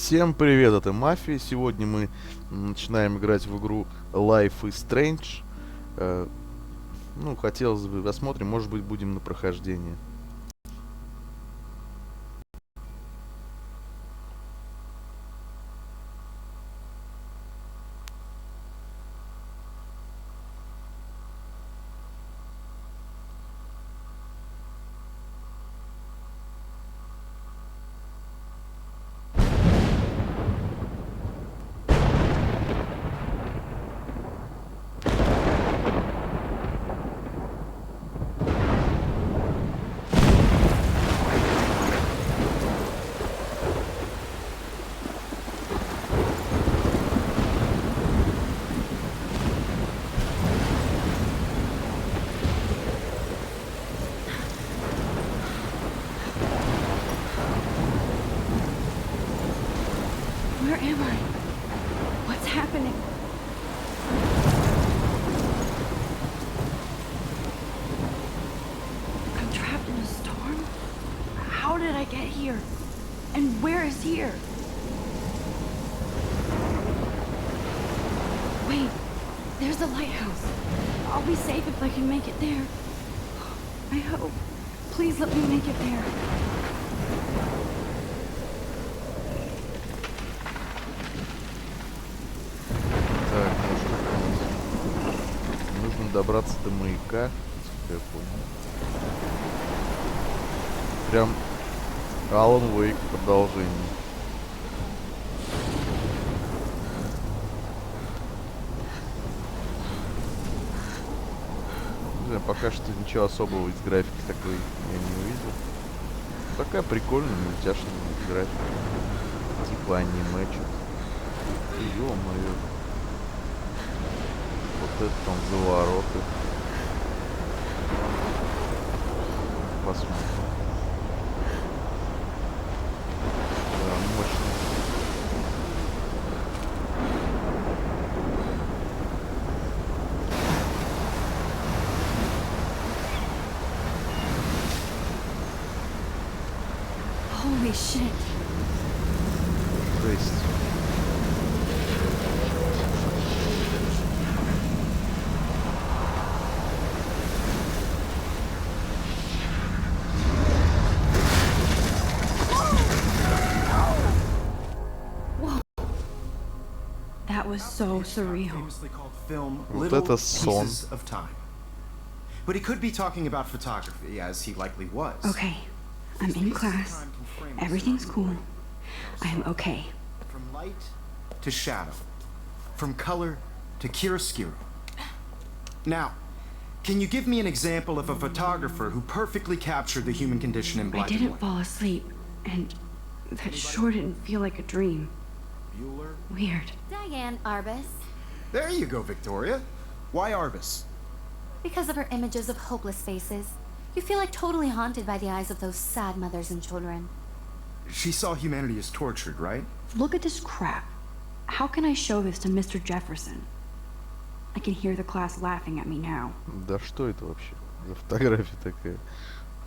Всем привет, это Мафия. Сегодня мы начинаем играть в игру Life is Strange. Хотелось бы посмотрим, может быть, будем на прохождение. Where am I? What's happening? I'm trapped in a storm? How did I get here? And where is here? Wait, there's a lighthouse. I'll be safe if I can make it there. I hope. Please let me make it there. Так, нужно добраться до маяка, насколько я понял. Прям Alan Wake продолжение. Не знаю, пока что ничего особого из графики такой я не увидел. Такая прикольная, мультяшная графика. Типа аниме что-то. Ё-моё. Вот это там завороты. Посмотрим. Да, мощно. Holy shit. То есть... That was so surreal. Famously called film Вот Little это сон. Pieces of Time. But he could be talking about photography, as he likely was. Okay, I'm in class. Everything's cool. I am okay. From light to shadow, from color to chiaroscuro. Now, can you give me an example of a photographer who perfectly captured the human condition in I black and didn't white? fall asleep, and that sure didn't feel like a dream. Bueller? Weird. Diane Arbus, There you go, Victoria. Why Arbus? because of her images of hopeless faces. You feel like totally haunted by the eyes of those sad mothers and children. She saw humanity as tortured, right? Look at this crap. How can I show this to Mr. Jefferson? I can hear the class laughing at me now. Да что это вообще за фотография такая?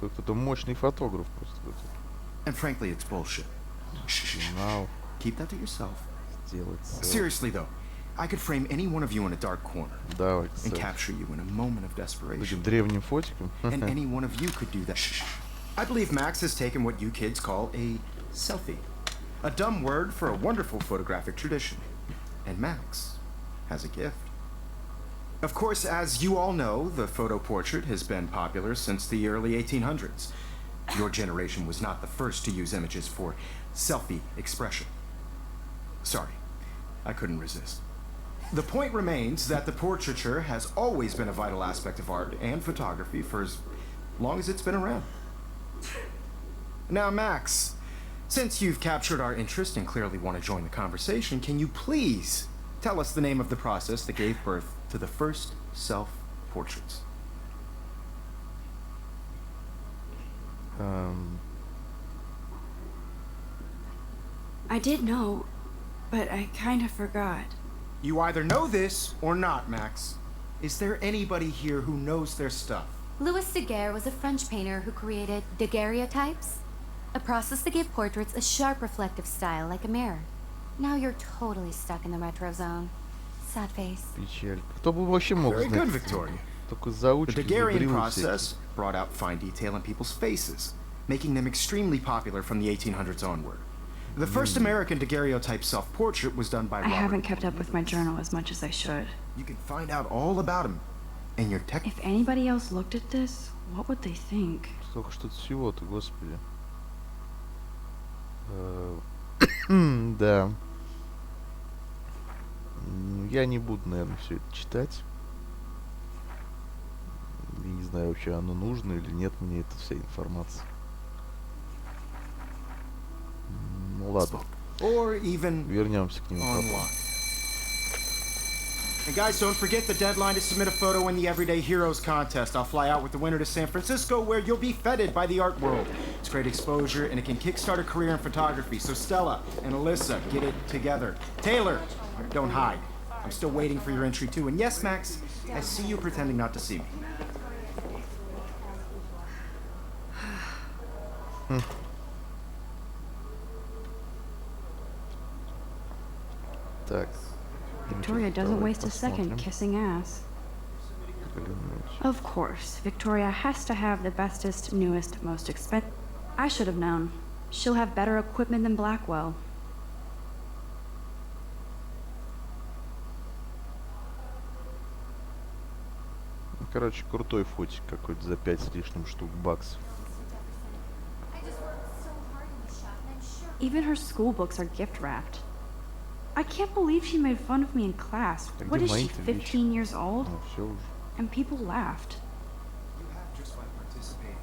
Какой-то мощный фотограф просто. And frankly, it's bullshit. Shh. Знал Keep that to yourself. сделать селфи. Seriously, though, I could frame any one of you in a dark corner Давай, and селфи. capture you in a moment of Таким desperation. древним фотиком. And any one of you could do that. Shh. I believe Max has taken what you kids call a selfie. A dumb word for a wonderful photographic tradition. And Max has a gift. Of course, as you all know, the photo portrait has been popular since the early 1800s. Your generation was not the first to use images for selfie expression. Sorry, I couldn't resist. The point remains that the portraiture has always been a vital aspect of art and photography for as long as it's been around. Now, Max, since you've captured our interest and clearly want to join the conversation, can you please tell us the name of the process that gave birth to the first self-portraits? I did know, but I kind of forgot. You either know this or not, Max. Is there anybody here who knows their stuff? Louis Daguerre was a French painter who created daguerreotypes. A process that gave portraits a sharp reflective style like a mirror. Now you're totally stuck in the retro zone. Sad face. Печаль. Кто бы вообще мог Very знать? good, Victoria. Только The заучки, Daguerrean зубрилы process всякие. brought out fine detail in people's faces, making them extremely popular from the 1800s onward. The first American daguerreotype self-portrait was done by I Robert. haven't kept up with my journal as much as I should. You can find out all about him in your tech. If anybody else looked at this, what would they think? Столько что-то всего-то, господи. Да. Я не буду, наверное, все это читать. Я не знаю, вообще оно нужно или нет мне эта вся информация. Ну ладно, Or even вернемся к нему потом. online. And guys, don't forget the deadline to submit a photo in the Everyday Heroes contest. I'll fly out with the winner to San Francisco, where you'll be feted by the art world. It's great exposure, and it can kickstart a career in photography. So Stella and Alyssa, get it together. Taylor, don't hide. I'm still waiting for your entry too. And yes, Max, I see you pretending not to see me. Так. Victoria doesn't waste a second kissing ass. Of course, Victoria has to have the bestest, newest, most expensive. I should have known. She'll have better equipment than Blackwell. Короче, крутой фотик какой-то за 5 с лишним штук баксов. Even her school books are gift wrapped. I can't believe she made fun of me in class. А What где is she, мои-то вещи? 15 years old? Ну, все уже. And people laughed. You have just by participating,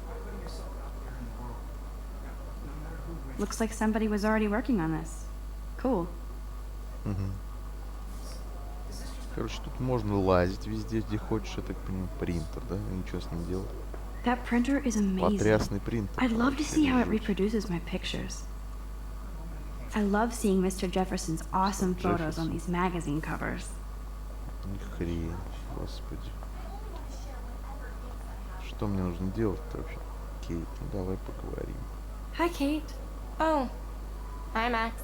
by putting yourself out there in the world. No matter who wins. Looks like somebody was already working on this. Cool. Короче, тут можно лазить везде, где хочешь, я так понимаю, принтер, да? И ничего с ним делать. That printer is amazing. Потрясный принтер. I'd love to вообще see how it жуть. reproduces my pictures. I love seeing Mr. Jefferson's awesome photos on Jefferson. these magazine covers. Ни хрен, господи. Что мне нужно делать-то вообще? Кейт, ну давай поговорим. Hi, Kate. Oh. Hi, Max.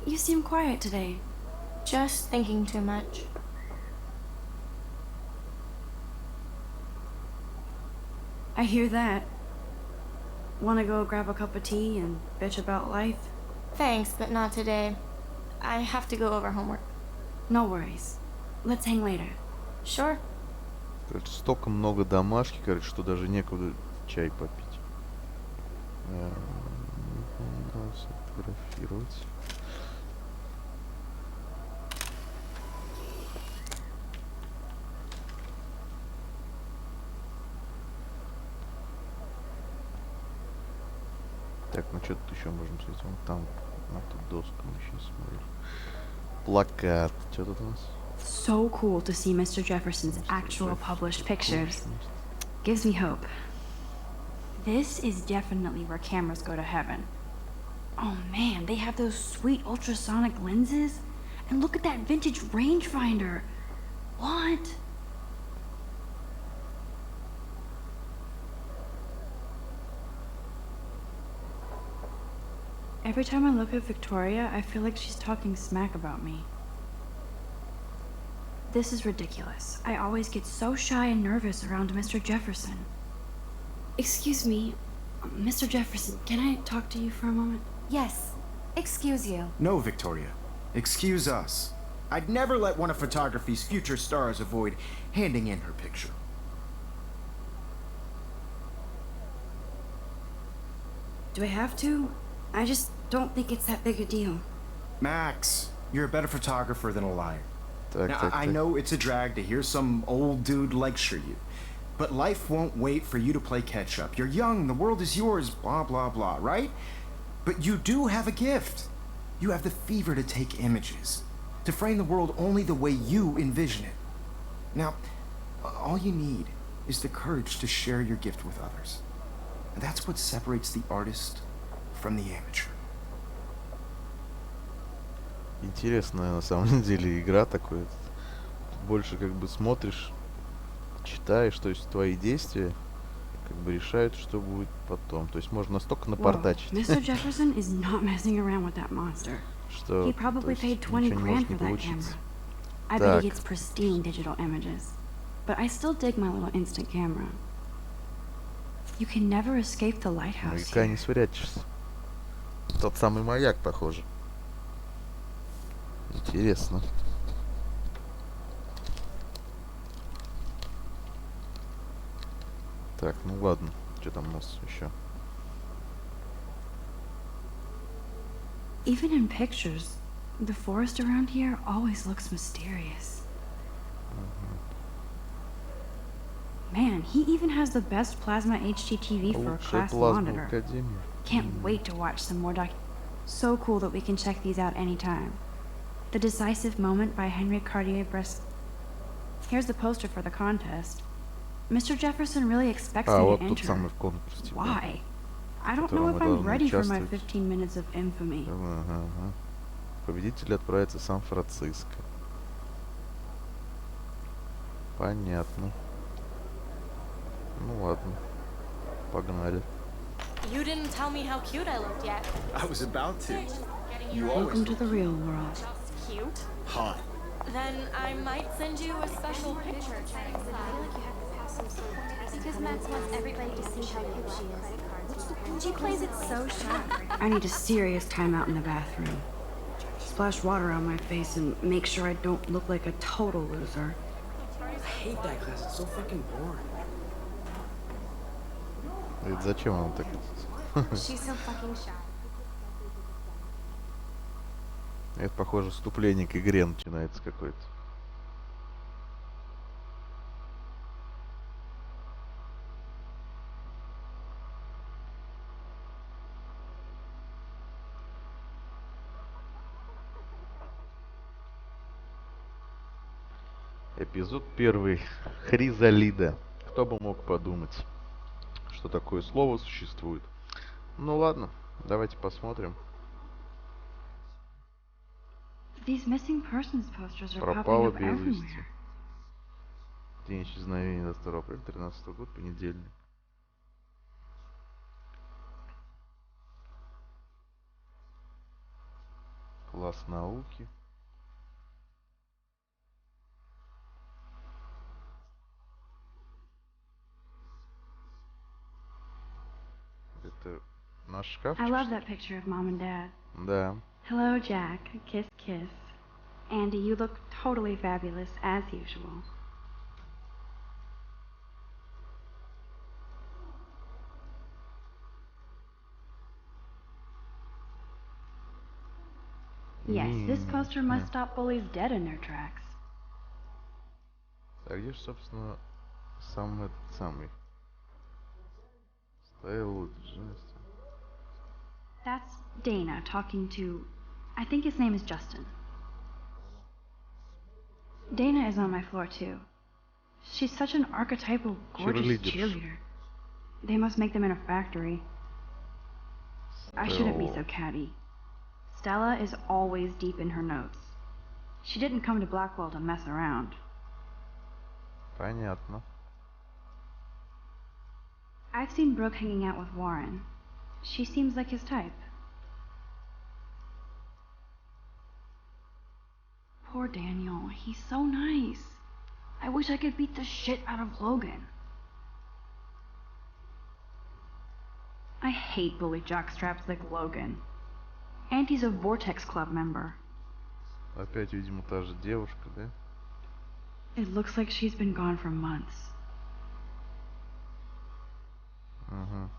You seem quiet today. Just thinking too much. I hear that. Want to go grab a cup of tea and bitch about life? Thanks, but not today. I have to go over homework. No worries. Let's hang later. Sure. Короче, столько много домашки, короче, что даже некуда чай попить. Надо сфотографировать. Так, ну что тут еще можем смотреть? Вон там, на ту доску мы сейчас смотрим. Плакат. Что тут у нас? So cool to see Mr. Jefferson's actual published pictures. Gives me hope. This is definitely where cameras go to heaven. Oh man, they have those sweet ultrasonic lenses. And look at that vintage rangefinder. What? Every time I look at Victoria, I feel like she's talking smack about me. This is ridiculous. I always get so shy and nervous around Mr. Jefferson. Excuse me, Mr. Jefferson, can I talk to you for a moment? Yes. Excuse you. No, Victoria. Excuse us. I'd never let one of photography's future stars avoid handing in her picture. Do I have to? I just don't think it's that big a deal. Max, you're a better photographer than a liar. Так, Now, так, I так. know it's a drag to hear some old dude lecture you, but life won't wait for you to play catch up. You're young, the world is yours, blah, blah, blah, right? But you do have a gift. You have the fever to take images, to frame the world only the way you envision it. Now, all you need is the courage to share your gift with others. And that's what separates the artist from the amateur. Интересная на самом деле игра такой. Больше как бы смотришь, читаешь, то есть твои действия как бы решают, что будет потом. То есть можно настолько Whoa, напортачить, Mr. Jefferson is not messing around with that monster. что He то probably есть paid 20 ничего не grand может не for that получиться. camera. I bet he Так, gets pristine digital images. But I still dig my little instant camera. You can never escape the lighthouse маяка here. не спрячешься. Тот самый маяк, похоже. Интересно. Так, ну ладно. Что там у нас еще? Even in pictures, the forest around here always looks mysterious. Man, he even has the best plasma HDTV for a Лучшая class плазма в monitor. Академии. Can't wait to watch some more So cool that we can check these out anytime. The Decisive Moment by Henry Cartier-Bresson. Here's the poster for the contest. Mr. Jefferson really expects А, me вот to тот enter. самый конкурс, типа. Why? I don't В know котором if мы I'm должны ready for my участвовать. 15 minutes of infamy. Ага, ага. Победитель отправится в Сан-Франциско. Понятно. Ну ладно. Погнали. You didn't tell me how cute I looked yet. I was about to. Getting You your always Welcome to the real world. just cute. hot. Then I might send you a special picture. Because Max wants everybody to see how cute she is. She plays it so sharp. I need a serious timeout in the bathroom. Splash water on my face and make sure I don't look like a total loser. I hate that class. It's so fucking boring. Это зачем он так? She's so fucking shy. Это, похоже, вступление к игре начинается какое-то. Эпизод 1. Хризалида. Кто бы мог подумать, что такое слово существует. Ну ладно, давайте посмотрим. These missing persons posters are popping Пропало up без вести. everywhere. День исчезновения 22 апреля 2013 года, понедельник. Класс науки. Это наш шкафчик? I love that picture of Mom and Dad. Да. Hello, Jack. Kiss, kiss. Andy, you look totally fabulous, as usual. Yes, this poster must stop bullies dead in their tracks. А где же, собственно, сам этот самый? Стоял жест. That's Dana talking to... I think his name is Justin. Dana is on my floor, too. She's such an archetypal, gorgeous cheerleader. They must make them in a factory. I shouldn't be so catty. Stella is always deep in her notes. She didn't come to Blackwell to mess around. Понятно. I've seen Brooke hanging out with Warren. She seems like his type. Poor Daniel. He's so nice. I wish I could beat the shit out of Logan. I hate bully jockstraps like Logan. Auntie's a Vortex Club member. Опять, видимо, та же девушка, да? It looks like she's been gone for months. Ага.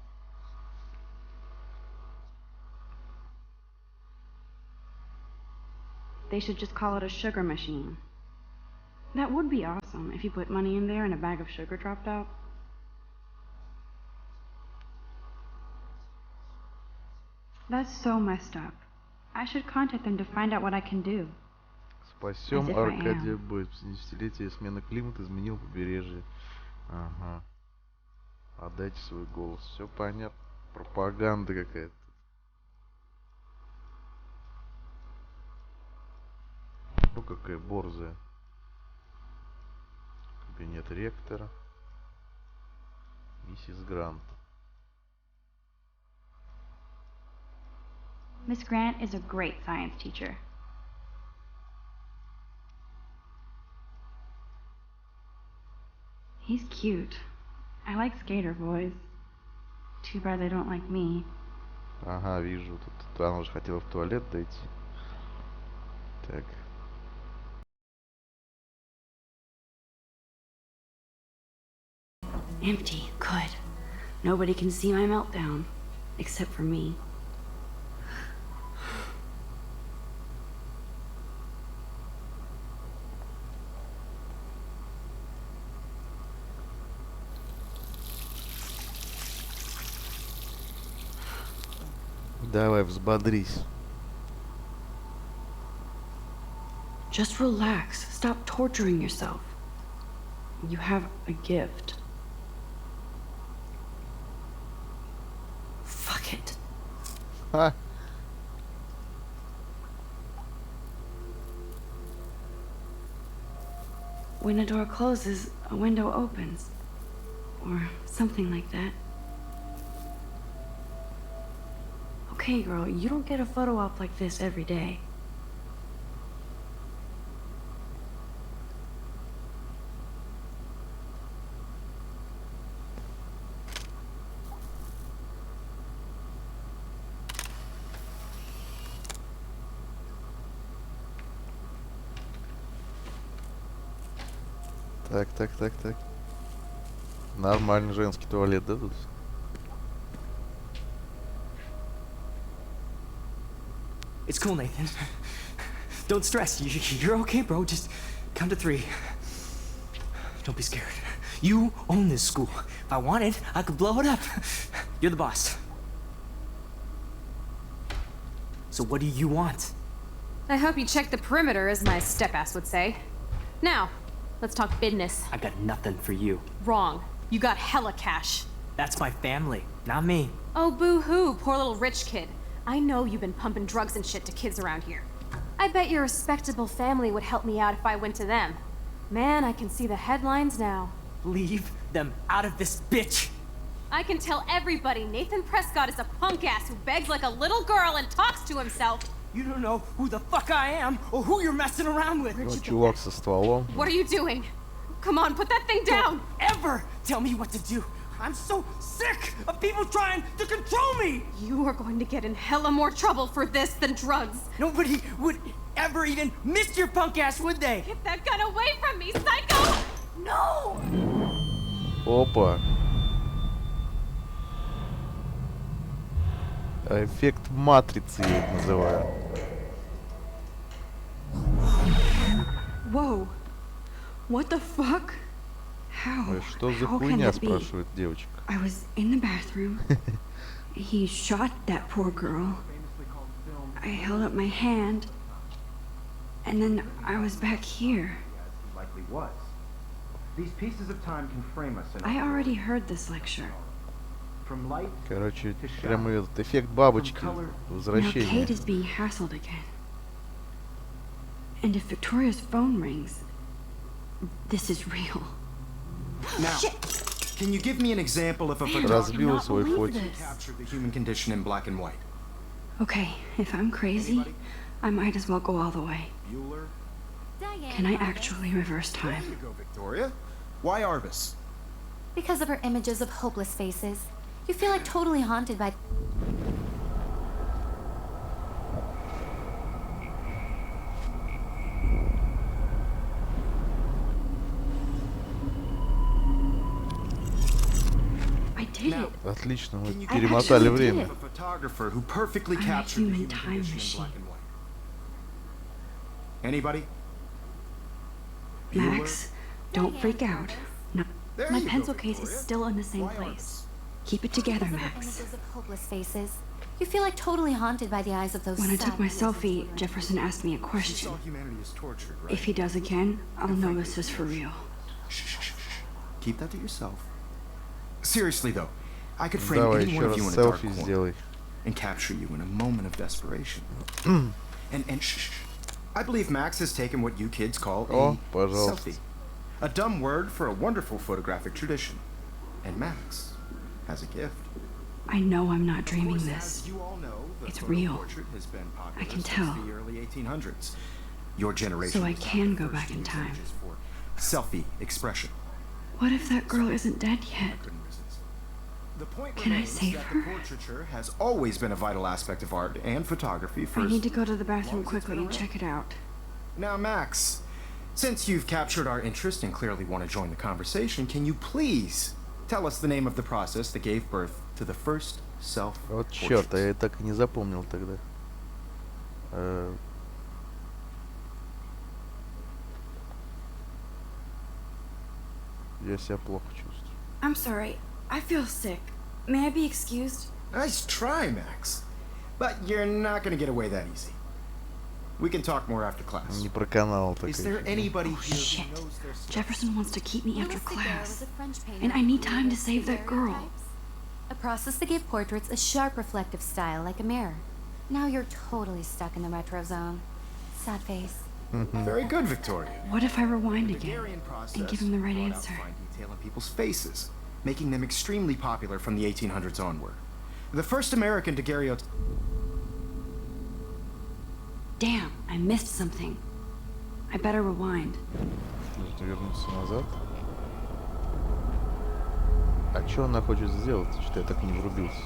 They should just call it a sugar machine. That would be awesome if you put money in there and a bag of sugar dropped out. That's so messed up. I should contact them to find out what I can do. Спасем As if I Аркадия am. Бой. 70-летие смены климата изменил побережье. Ага. Отдайте свой голос. Все понятно. Пропаганда какая-то. Ну, какая борзая. Кабинет ректора. Миссис Грант. Miss Grant is a great science teacher. He's cute. I like skater boys. Too bad they don't like me. Ага, вижу. Тут она уже хотела в туалет дойти. Так. Empty. Good. Nobody can see my meltdown. Except for me. Давай, взбодрись. Just relax. Stop torturing yourself. You have a gift. Fuck it. Ха! When a door closes, a window opens. Or something like that. Okay, girl, you don't get a photo op like this every day. Так. Нормальный женский туалет, да, тут? It's cool, Nathan. Don't stress. You're okay, bro. Just count to 3. Don't be scared. You own this school. If I wanted, I could blow it up. You're the boss. So what do you want? I hope you checked the perimeter, as my step-ass would say. Now, let's talk business. I got nothing for you. Wrong. You got hella cash. That's my family, not me. Oh, boo-hoo, poor little rich kid. I know you've been pumping drugs and shit to kids around here. I bet your respectable family would help me out if I went to them. Man, I can see the headlines now. Leave them out of this bitch. I can tell everybody Nathan Prescott is a punk ass who begs like a little girl and talks to himself. You don't know who the fuck I am or who you're messing around with. Ну, чувак со стволом. What are you doing? Come on, put that thing down! Don't ever tell me what to do. I'm so sick of people trying to control me. You are going to get in hella more trouble for this than drugs. Nobody would ever even miss your punk ass, would they? Get that gun away from me, psycho! No! Опа. Эффект матрицы я это называю. Whoa. What the fuck? How? Ой, что за How can хуйня, that be? спрашивает девочка. I was in the bathroom. He shot that poor girl. I held up my hand. And then I was back here. Likely was. These pieces of time can frame us in I already heard this lecture. from light Короче, to shadow. прямо этот эффект бабочки. Now Возвращение. Kate is being hassled again. And if Victoria's phone rings, this is real. Now, can you give me an example of a Man, photograph Разбила cannot свой believe фотик. this. captured the human condition in black and white? Okay, if I'm crazy, I might as well go all the way. Bueller? Diane Can I Arbus. actually reverse There time? you go, Victoria. Why Arbus? Because of her images of hopeless faces. You feel like totally haunted by... I did Now, it. Отлично, мы Can you перемотали actually время. did a photographer who perfectly I'm a captured the human human time condition machine. in black and white. Anybody? Max, don't Diane freak out. Arbus. No, There my you go, pencil case is Victoria. still in the same Why place. Keep it together, Because of her Max. images of hopeless faces. You feel like totally haunted by the eyes of those When I sad took my faces of selfie, children. Jefferson asked me a You question. saw humanity as tortured, right? If he does again, I'll know this is for real. Shh. Keep that to yourself. Seriously though, I could frame Давай any еще one of раз you in a dark селфи corner сделай. and capture you in a moment of desperation. and shh. I believe Max has taken what you kids call О, a пожалуйста. selfie. A dumb word for a wonderful photographic tradition. And Max has a gift. I know I'm not Of dreaming course, this. as you all know, the It's photo real. portrait has been popular I can since tell. the early 1800s. Your generation So I was not can the go first back to in use time. images for selfie expression. What if that girl isn't dead I yet? couldn't resist. The point Can I remains save that her? the portraiture has always been a vital aspect of art and photography for I as need to go to the bathroom long as it's quickly been and around. check it out. Now, Max, since you've captured our interest and clearly want to join the conversation, can you please tell us the name of the process that gave birth to the first Вот черт, а self-portraits? я так и не запомнил тогда. Я себя плохо чувствую. I'm sorry. I feel sick. May I be excused? Nice try, Max. But you're not going to get away that easy. We can talk more after class. Не проканал такая. Is there anybody Oh, here shit. who knows their stuff? Jefferson wants to keep me after Louis Daguerre was class. a French painter And I need who time to used save that girl. daguerreotypes. A process that gave portraits a sharp reflective style like a mirror. Now you're totally stuck in the retro zone. Sad face. Very good, Victoria. What if I rewind The again Daguerrean process and give him the right brought out answer? fine detail in people's faces, making them extremely popular from the 1800s onward. The first American daguerreotype. Damn, I missed something. I better rewind. Нужно вернуться назад. А что она хочет сделать? Что я так и не врубился.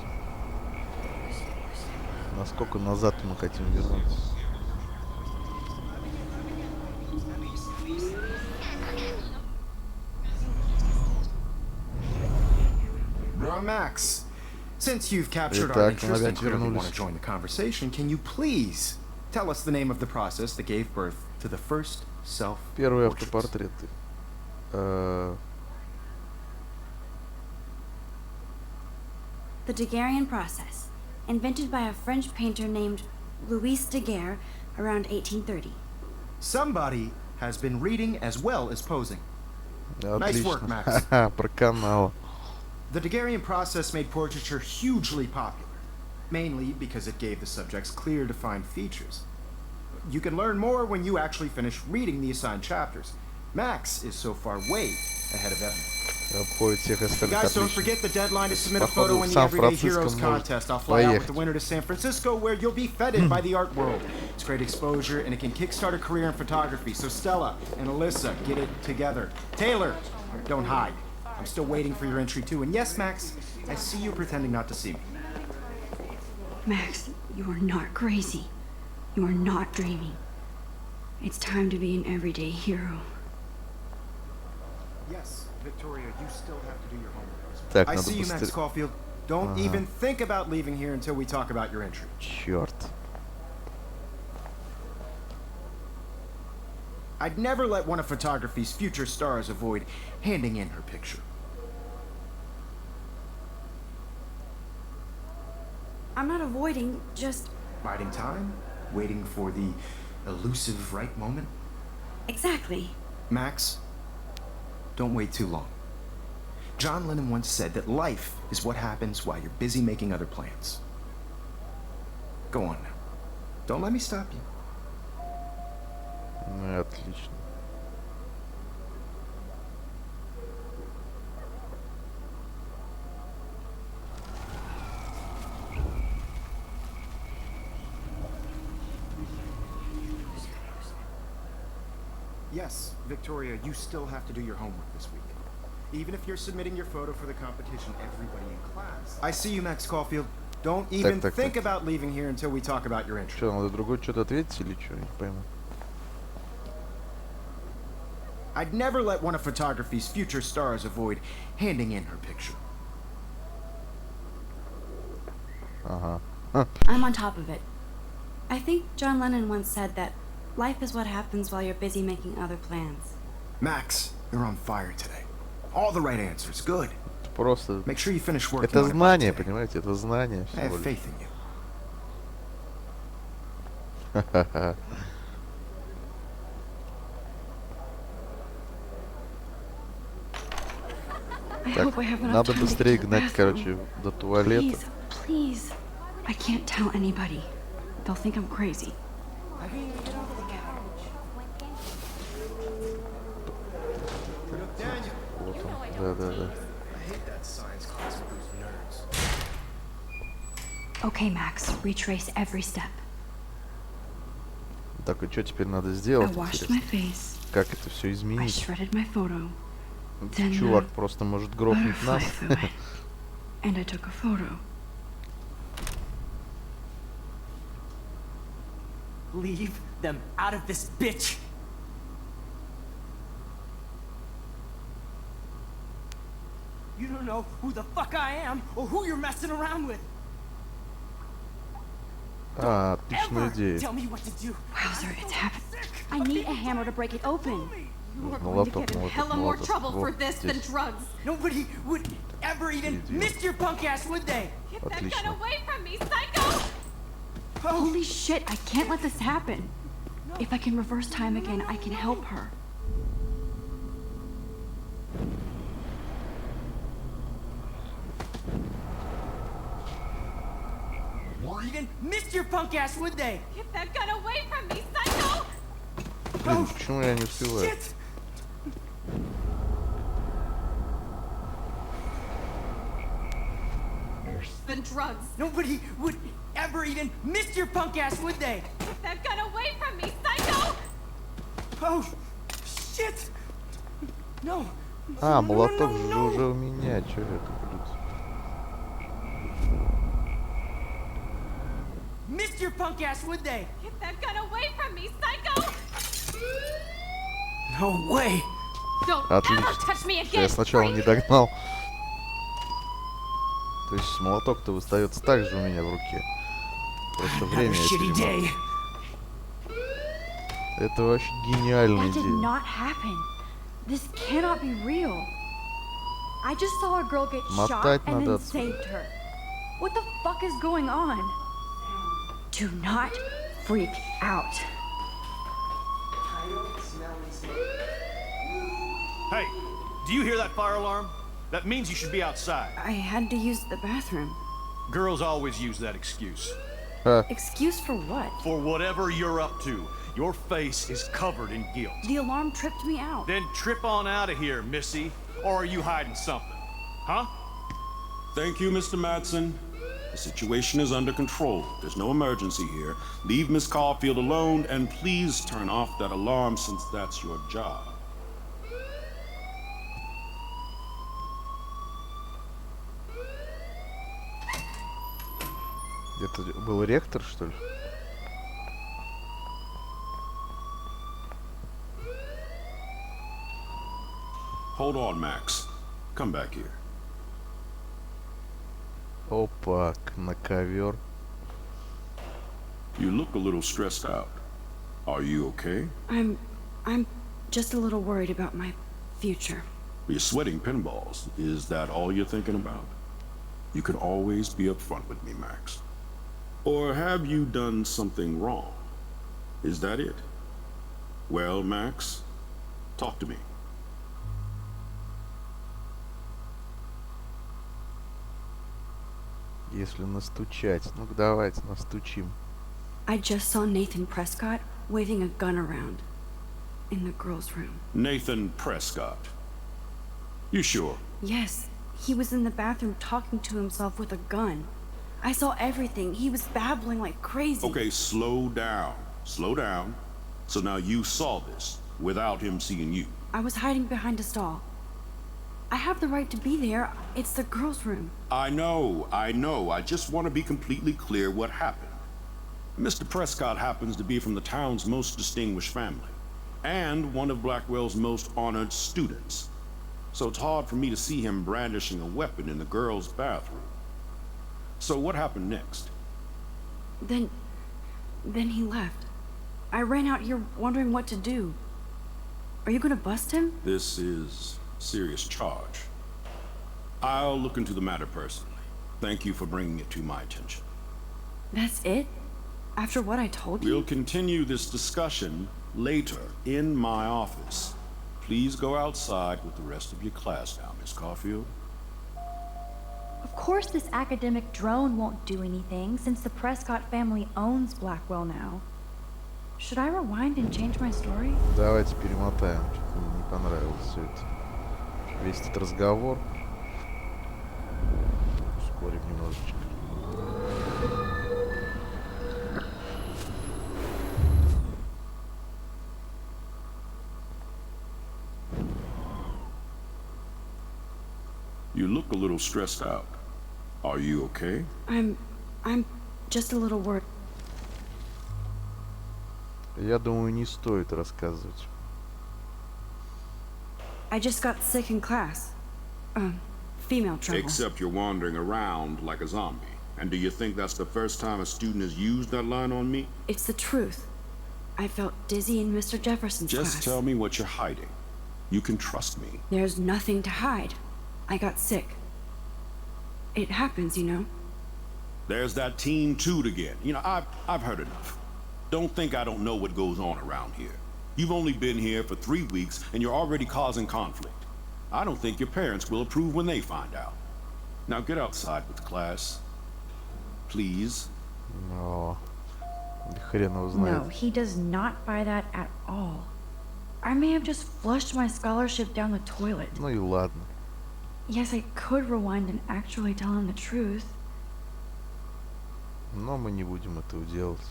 Насколько назад мы хотим вернуться? Now, Max, since you've captured our Итак, interest мы and опять clearly want вернулись. to join the conversation, can you please tell us the name of the process that gave birth to the first Первые self-portraits? автопортреты. The Daguerrean process, invented by a French painter named Louis Daguerre around 1830. Somebody has been reading as well as posing. Nice work, Отлично. Max. Ха-ха, проканал. The Daguerrean process made portraiture hugely popular, mainly because it gave the subjects clear, defined features. You can learn more when you actually finish reading the assigned chapters. Max is so far way ahead of everyone. Обходит всех остальных. Guys, don't Отлично. forget the deadline to submit a Походу, photo в in the Everyday Heroes Сан-Франциско может contest. I'll fly out with the поехать. winner to San Francisco, where you'll be feted by the art world. It's great exposure, and it can kickstart a career in photography. So Stella and Alyssa, get it together. Taylor, don't hide. I'm still waiting for your entry too. And yes, Max, I see you pretending not to see me. Max, you are not crazy. You are not dreaming. It's time to be an everyday hero. Yes, Victoria, you still have to do your homework. Так, I надо see you, Max быстрее. Caulfield. Don't even think about leaving here until we talk about your entry. Черт. I'd never let one of photography's future stars avoid handing in her picture. I'm not avoiding, just Biding time, waiting for the elusive right moment. exactly. Max, don't wait too long. John Lennon once said that life is what happens while you're busy making other plans. Go on now. Don't let me stop you. Ну и отлично. Yes, Victoria, you still have to do your homework this week. Even if you're submitting your photo for the competition, everybody in class. I see you, Max Caulfield. Don't even так, think так. about leaving here until we talk about your entry. Что, надо другой что-то ответить или что? Я не пойму. I'd never let one of photography's future stars avoid handing in her picture. Ага. I'm on top of it. I think John Lennon once said that life is what happens while you're busy making other plans. Max, you're on fire today. All the right answers. Good. Просто... Make sure you finish working Это on it by знание, today. понимаете? Это знание I have всего лишь. faith in you. Ха-ха-ха. I Так, hope I have enough надо time to быстрее get to the гнать, bathroom. короче, до туалета. Please, please. I can't tell anybody. They'll think I'm crazy. Daniel, Вот он. Да-да-да. I hate that science class with those nerds. Okay, Max, retrace every step. Так, и что теперь надо I сделать, washed интересно? my face. Как это все I изменить? shredded my photo. Этот Then чувак the просто может грохнуть butterfly нас. flew in, and I took a photo. Leave them out of this bitch! You don't know who the fuck I am or who you're messing around with. А, отличная Ever идея. tell me what to do. Wowzer, it's happening. I need a hammer to break it open. You are Ну, going to лаптоп, get in молоток, hella more молоток. trouble for Вот this than здесь. drugs. Nobody would ever even Idiot. miss your punk ass, would they? Get that gun Отлично. away from me, psycho! Holy shit, I can't let this happen. If I can reverse time again, I can help her. Even miss your punk ass, would they? Get that gun away from me, psycho! Блин, почему я не успеваю? Shit! Than drugs. Nobody would ever even miss your punk ass, would they? Get that gun away from me, psycho! Oh, shit! No. А, No, молоток no, же no. уже у меня. Чё это, блин? Miss your punk ass, would they? Get that gun away from me, psycho! No way. Don't Отлично. ever touch me Что я again! сначала не freak! догнал. То есть молоток-то остается так же у меня в руке. Просто Have a время я shitty перемотал. day. Это вообще гениальная That did идея. not happen. This cannot be real. I just saw a girl get shot Мотать and надо then отсюда. saved her. What the fuck is going on? Do not freak out. Hey, do you hear that fire alarm? That means you should be outside. I had to use the bathroom. Girls always use that excuse. Excuse for what? For whatever you're up to, your face is covered in guilt. The alarm tripped me out. Then trip on out of here, Missy. Or are you hiding something? Huh? Thank you, Mr. Madsen. The situation is under control. There's no emergency here. Leave Miss Caulfield alone, and please turn off that alarm since that's your job. Это был ректор, что ли? Hold on, Max. Come back here. Опа, на ковер. You look a little stressed out. Are you okay? I'm just a little worried about my future. You're sweating pinballs. Is that all you're thinking about? You can always be upfront with me, Max. Or have you done something wrong? Is that it? Well, Max, talk to me. Если настучать. Ну-ка давайте настучим. I just saw Nathan Prescott waving a gun around in the girls' room. Nathan Prescott. You sure? Yes, he was in the bathroom talking to himself with a gun. I saw everything. He was babbling like crazy. Okay, slow down. Slow down. So now you saw this without him seeing you. I was hiding behind a stall. I have the right to be there. It's the girls' room. I know. I just want to be completely clear what happened. Mr. Prescott happens to be from the town's most distinguished family, and one of Blackwell's most honored students. So it's hard for me to see him brandishing a weapon in the girls' bathroom. So what happened next? Then he left. I ran out here wondering what to do. Are you gonna bust him? This is a serious charge. I'll look into the matter personally. Thank you for bringing it to my attention. That's it? After what I told you? We'll continue this discussion later in my office. Please go outside with the rest of your class now, Miss Caulfield. Of course this academic drone won't do anything since the Prescott family owns Blackwell now. Should I rewind and change my story? Давайте перемотаем. Что-то мне не понравилось все это. Весь этот разговор. Ускорим немножечко. You look a little stressed out. Are you okay? I'm just a little worried. Я думаю, не стоит рассказывать. I just got sick in class. Female trouble. Except you're wandering around like a zombie. And do you think that's the first time a student has used that line on me? It's the truth. I felt dizzy in Mr. Jefferson's class. Just tell me what you're hiding. You can trust me. There's nothing to hide. I got sick. It happens, you know. There's that teen toot again. You know, I've heard enough. Don't think I don't know what goes on around here. You've only been here for 3 weeks and you're already causing conflict. I don't think your parents will approve when they find out. Now get outside with class. Please. Но... Хрен его знает. No, he does not buy that at all. I may have just flushed my scholarship down the toilet. Ну и ладно. Yes, I could rewind and actually tell him the truth. Но мы не будем этого делать.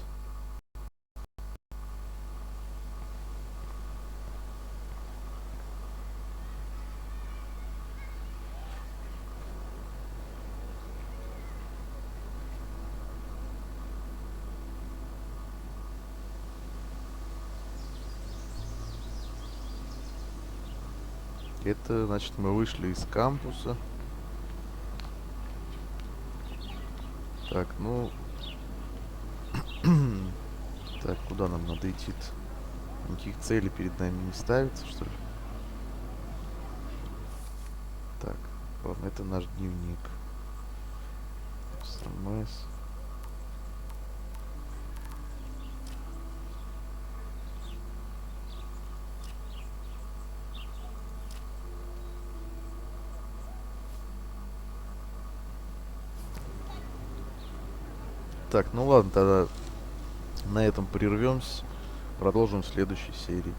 Это, значит, мы вышли из кампуса. Так, ну... Так, куда нам надо идти-то? Никаких целей перед нами не ставится, что ли? Так, ладно, это наш дневник. СМС. Так, ну ладно, тогда на этом прервемся. Продолжим в следующей серии.